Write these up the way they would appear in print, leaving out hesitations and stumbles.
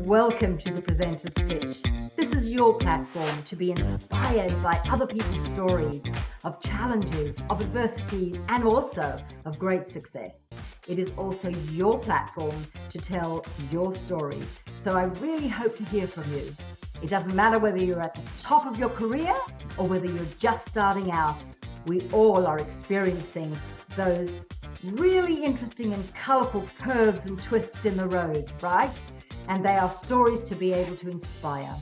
Welcome to the Presenter's Pitch. This is your platform to be inspired by other people's stories of challenges, of adversity, and also of great success. It is also your platform to tell your story. So I really hope to hear from you. It doesn't matter whether you're at the top of your career or whether you're just starting out. We all are experiencing those really interesting and colorful curves and twists in the road, right? And they are stories to be able to inspire.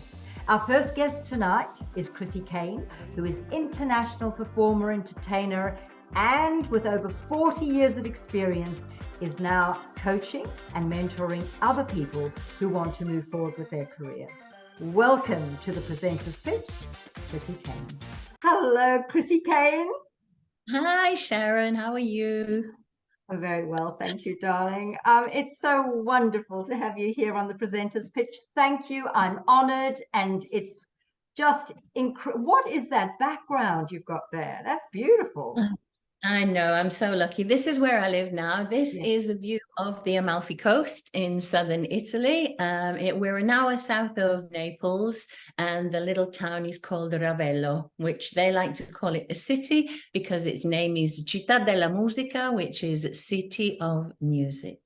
Our first guest tonight is Chrissy Caine, who is international performer, entertainer, and with over 40 years of experience, is now coaching and mentoring other people who want to move forward with their career. Welcome to the Presenter's Pitch, Chrissy Caine. Hello, Chrissy Caine. Hi, Sharon. How are you? I'm very well, thank you, darling. It's so wonderful to have you here on the Presenter's Pitch. Thank you. I'm honored, and it's just what is that background you've got there? That's beautiful. I know, I'm so lucky. This is where I live now. This is a view of the Amalfi Coast in southern Italy. We're an hour south of Naples, and the little town is called Ravello, which they like to call it a city because its name is Città della Musica, which is City of Music.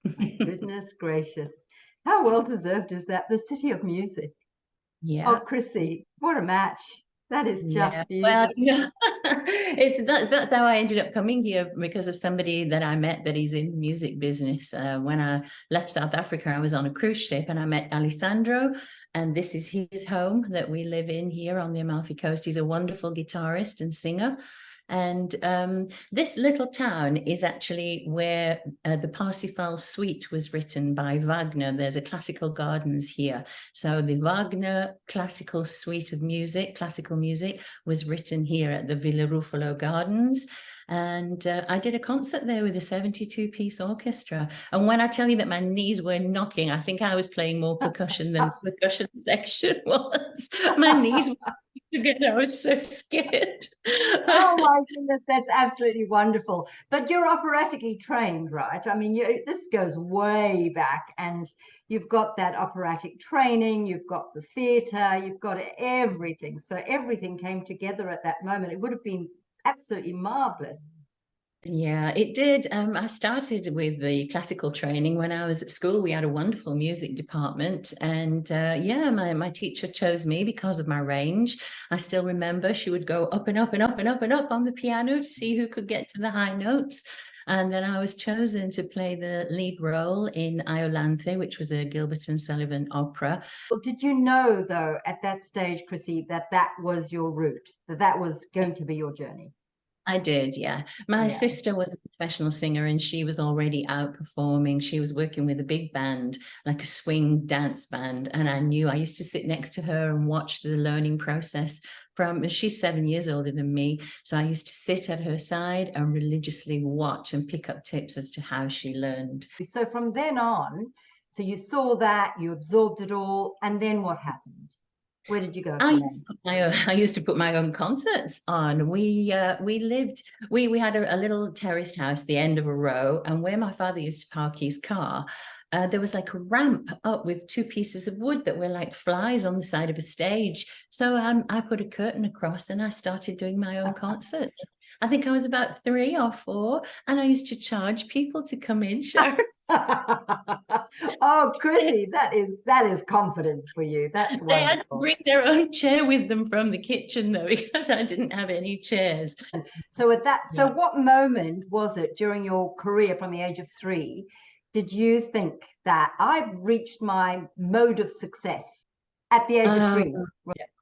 My goodness gracious. How well deserved is that? The City of Music. Yeah. Oh, Chrissy, what a match. That is just beautiful. Well, yeah. That's how I ended up coming here, because of somebody that I met that is in the music business. When I left South Africa, I was on a cruise ship and I met Alessandro, and this is his home that we live in here on the Amalfi Coast. He's a wonderful guitarist and singer. And this little town is actually where the Parsifal Suite was written by Wagner. There's a classical gardens here. So the Wagner classical suite of music, classical music, was written here at the Villa Ruffalo Gardens. And I did a concert there with a 72-piece orchestra. And when I tell you that my knees were knocking, I think I was playing more percussion than the percussion section was. My knees were together. I was so scared. Oh my goodness, that's absolutely wonderful. But you're operatically trained, right? I mean, this goes way back, and you've got that operatic training, you've got the theatre, you've got everything. So everything came together at that moment. It would have been absolutely marvelous. Yeah, it did. I started with the classical training when I was at school. We had a wonderful music department, and my teacher chose me because of my range. I still remember she would go up and up and up and up and up on the piano to see who could get to the high notes. And then I was chosen to play the lead role in Iolanthe, which was a Gilbert and Sullivan opera. Well, did you know, though, at that stage, Chrissy, that was your route, that was going to be your journey? I did, yeah. My sister was a professional singer, and she was already out performing. She was working with a big band, like a swing dance band. And I used to sit next to her and watch the learning process she's 7 years older than me. So I used to sit at her side and religiously watch and pick up tips as to how she learned. So from then on, so you saw that, you absorbed it all, and then what happened? Where did you go? I used to put my own concerts on. We had a little terraced house, the end of a row, and where my father used to park his car, there was like a ramp up with 2 pieces of wood that were like flies on the side of a stage. So I put a curtain across and I started doing my own concert. I think I was about 3 or 4, and I used to charge people to come in, Sharon. Oh, Chrissy, that is confidence for you. That's wonderful. They had to bring their own chair with them from the kitchen, though, because I didn't have any chairs. So what moment was it during your career from the age of 3 did you think that I've reached my mode of success at the age of 3?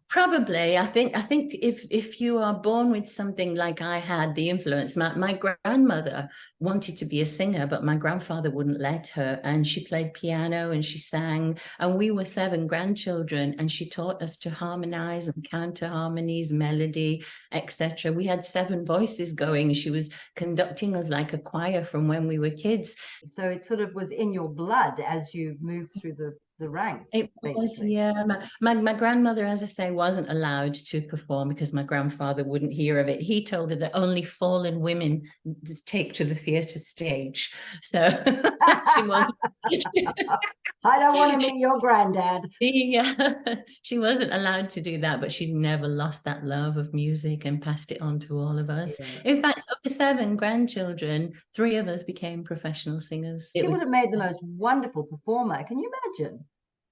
Probably. I think if you are born with something like I had, the influence, my grandmother wanted to be a singer, but my grandfather wouldn't let her, and she played piano and she sang, and we were 7 grandchildren, and she taught us to harmonize and counter harmonies, melody, etc. We had 7 voices going. She was conducting us like a choir from when we were kids. So it sort of was in your blood as you moved through the the ranks. It was, basically. yeah. My grandmother, as I say, wasn't allowed to perform because my grandfather wouldn't hear of it. He told her that only fallen women take to the theatre stage. So she was. I don't want to meet your granddad. She wasn't allowed to do that, but she never lost that love of music and passed it on to all of us. Yeah. In fact, of the 7 grandchildren, 3 of us became professional singers. She would have made the most wonderful performer. Can you imagine?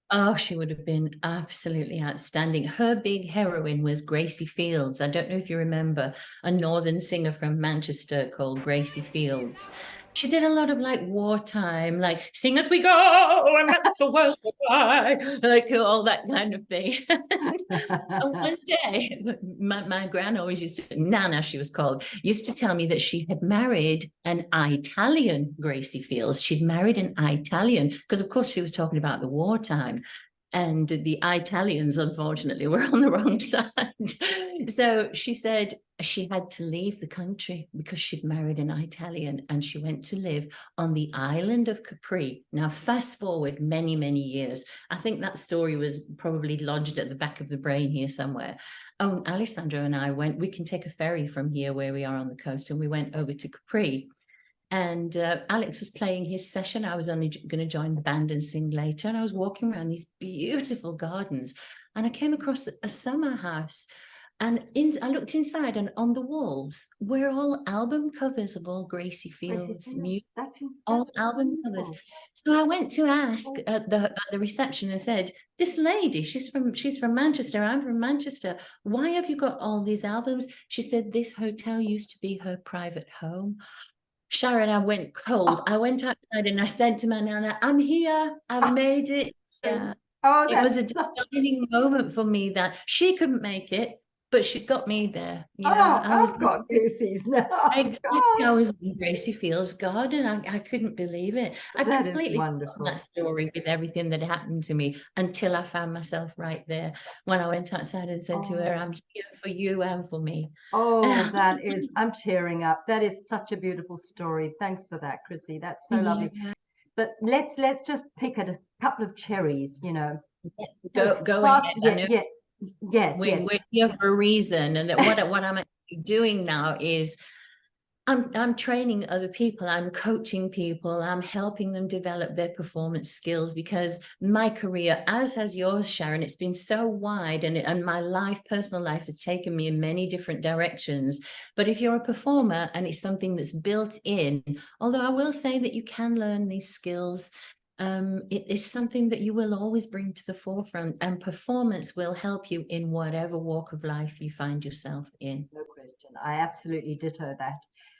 Oh, she would have been absolutely outstanding. Her big heroine was Gracie Fields. I don't know if you remember a northern singer from Manchester called Gracie Fields. She did a lot of like wartime, like sing as we go and let the world go by, like all that kind of thing. And one day, my gran always used to, Nana, she was called, used to tell me that she had married an Italian Gracie Fields. She'd married an Italian, because of course she was talking about the wartime. And the Italians, unfortunately, were on the wrong side. So she said she had to leave the country because she'd married an Italian, and she went to live on the island of Capri. Now, fast forward many, many years. I think that story was probably lodged at the back of the brain here somewhere. Oh, Alessandro and I went, we can take a ferry from here where we are on the coast, and we went over to Capri. And Alex was playing his session. I was only going to join the band and sing later. And I was walking around these beautiful gardens, and I came across a summer house. And I looked inside, and on the walls were all album covers of all Gracie Fields, all album covers. So I went to ask at the reception and said, "This lady, she's from Manchester. I'm from Manchester. Why have you got all these albums?" She said, "This hotel used to be her private home." Sharon, I went cold. I went outside and I said to my nana, "I'm here. I've made it." Yeah. Oh, it was a defining moment for me that she couldn't make it, but she got me there. You know, I've got goosies now. Exactly. I was in Gracie Fields' garden. I couldn't believe it. I That is completely wonderful. that story with everything that happened to me until I found myself right there when I went outside and said to her, "I'm here for you and for me." Oh, that is, I'm tearing up. That is such a beautiful story. Thanks for that, Chrissy. That's so lovely. But let's just pick at a couple of cherries, you know. Go ahead. Yes. We're here for a reason, and that what I'm actually doing now is I'm training other people, I'm coaching people, I'm helping them develop their performance skills, because my career, as has yours, Sharon, it's been so wide, and my personal life has taken me in many different directions. But if you're a performer and it's something that's built in, although I will say that you can learn these skills, it is something that you will always bring to the forefront, and performance will help you in whatever walk of life you find yourself in. No question. I absolutely ditto that.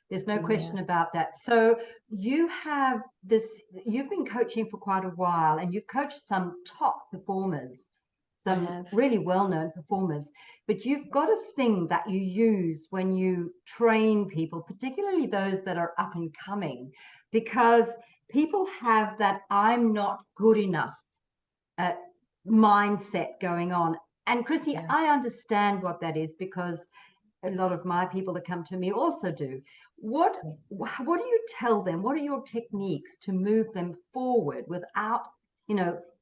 There's no question about that. So you've been coaching for quite a while, and you've coached some top performers, some really well-known performers, but you've got a thing that you use when you train people, particularly those that are up and coming, because people have that "I'm not good enough" mindset going on. And Chrissy, I understand what that is, because a lot of my people that come to me also do. What do you tell them? What are your techniques to move them forward without,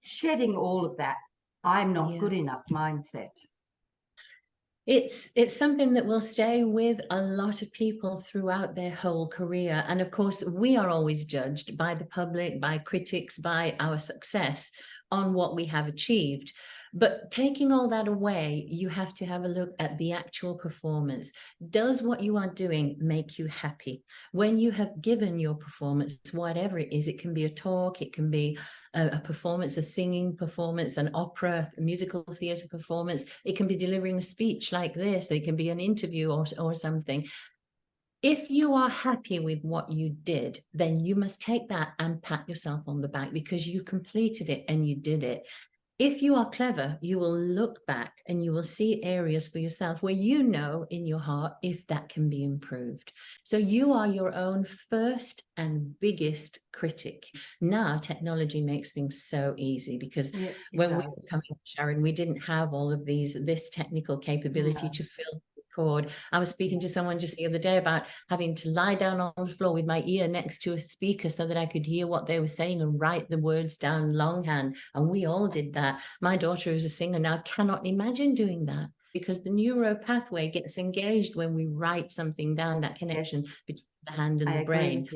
shedding all of that "I'm not good enough" mindset? It's something that will stay with a lot of people throughout their whole career. And of course, we are always judged by the public, by critics, by our success on what we have achieved. But taking all that away, you have to have a look at the actual performance. Does what you are doing make you happy? When you have given your performance, whatever it is, it can be a talk, it can be a performance, a singing performance, an opera, a musical theatre performance. It can be delivering a speech like this. It can be an interview or something. If you are happy with what you did, then you must take that and pat yourself on the back, because you completed it and you did it. If you are clever, you will look back and you will see areas for yourself where you know in your heart if that can be improved. So you are your own first and biggest critic. Now technology makes things so easy, because when we were coming, Sharon, we didn't have all of this technical capability to filter cord. I was speaking to someone just the other day about having to lie down on the floor with my ear next to a speaker so that I could hear what they were saying and write the words down longhand. And we all did that. My daughter, who's a singer now, cannot imagine doing that, because the neuro pathway gets engaged when we write something down, that connection between the hand and the brain.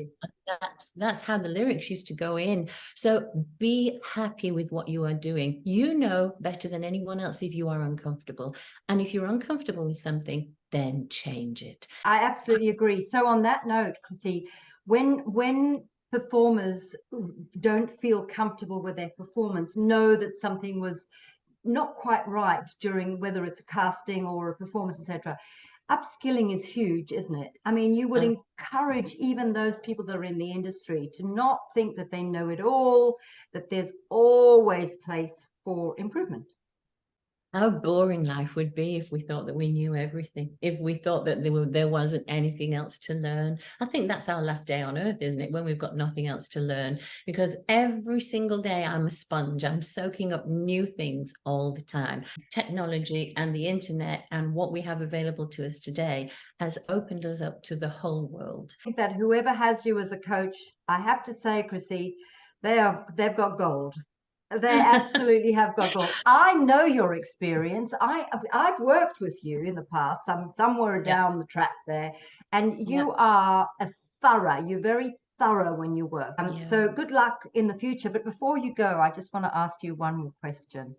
That's how the lyrics used to go in. So be happy with what you are doing. You know better than anyone else if you are uncomfortable. And if you're uncomfortable with something, then change it. I absolutely agree. So on that note, Chrissy, when performers don't feel comfortable with their performance, know that something was not quite right during, whether it's a casting or a performance, etc. Upskilling is huge, isn't it? I mean, you would encourage even those people that are in the industry to not think that they know it all, that there's always place for improvement. How boring life would be if we thought that we knew everything, if we thought that there wasn't anything else to learn. I think that's our last day on earth, isn't it? When we've got nothing else to learn, because every single day I'm a sponge. I'm soaking up new things all the time. Technology and the internet and what we have available to us today has opened us up to the whole world. I think that whoever has you as a coach, I have to say, Chrissy, they've got gold. They absolutely have got gold. I know your experience. I've worked with you in the past, somewhere down the track there, and you are you're very thorough when you work. So good luck in the future. But before you go, I just want to ask you one more question.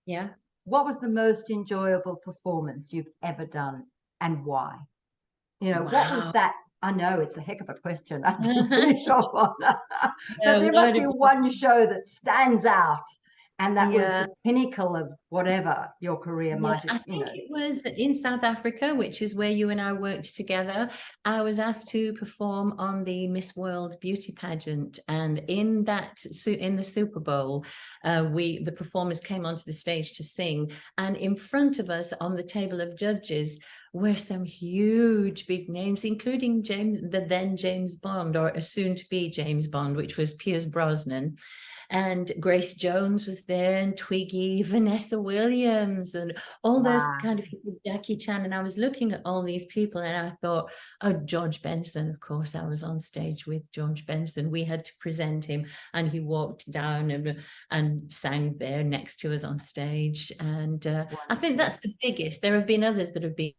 Yeah. What was the most enjoyable performance you've ever done, and why? You know, what was that? I know it's a heck of a question. I didn't finish off on that. But there must be one show that stands out, and that was the pinnacle of whatever your career might have. I think it was in South Africa, which is where you and I worked together. I was asked to perform on the Miss World beauty pageant, and in the Super Bowl, the performers came onto the stage to sing, and in front of us on the table of judges were some huge big names, including the then James Bond, or a soon-to-be James Bond, which was Pierce Brosnan. And Grace Jones was there, and Twiggy, Vanessa Williams, and all those kind of people, Jackie Chan. And I was looking at all these people and I thought, oh, George Benson, of course, I was on stage with George Benson. We had to present him, and he walked down and sang there next to us on stage. And I think that's the biggest. There have been others that have been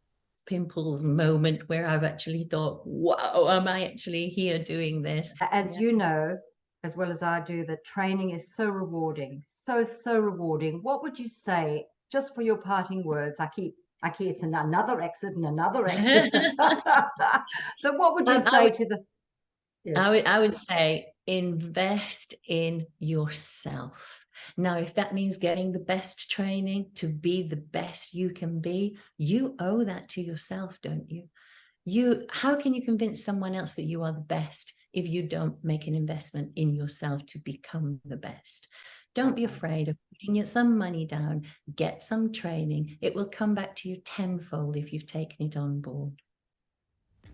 pimples moment where I've actually thought, wow, am I actually here doing this? As you know, as well as I do, that training is so rewarding, so rewarding. What would you say, just for your parting words? I keep it's another exit and another exit. So what would you say to the... I would say invest in yourself. Now, if that means getting the best training to be the best you can be, you owe that to yourself, don't you? How can you convince someone else that you are the best if you don't make an investment in yourself to become the best? Don't be afraid of putting some money down, get some training. It will come back to you tenfold if you've taken it on board.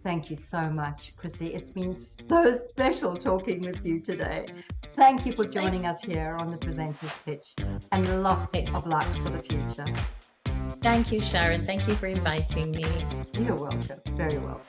Thank you so much, Chrissy. It's been so special talking with you today. Thank you for joining us here on the Presenter's Pitch, and lots of luck for the future. Thank you, Sharon. Thank you for inviting me. You're welcome. Very welcome.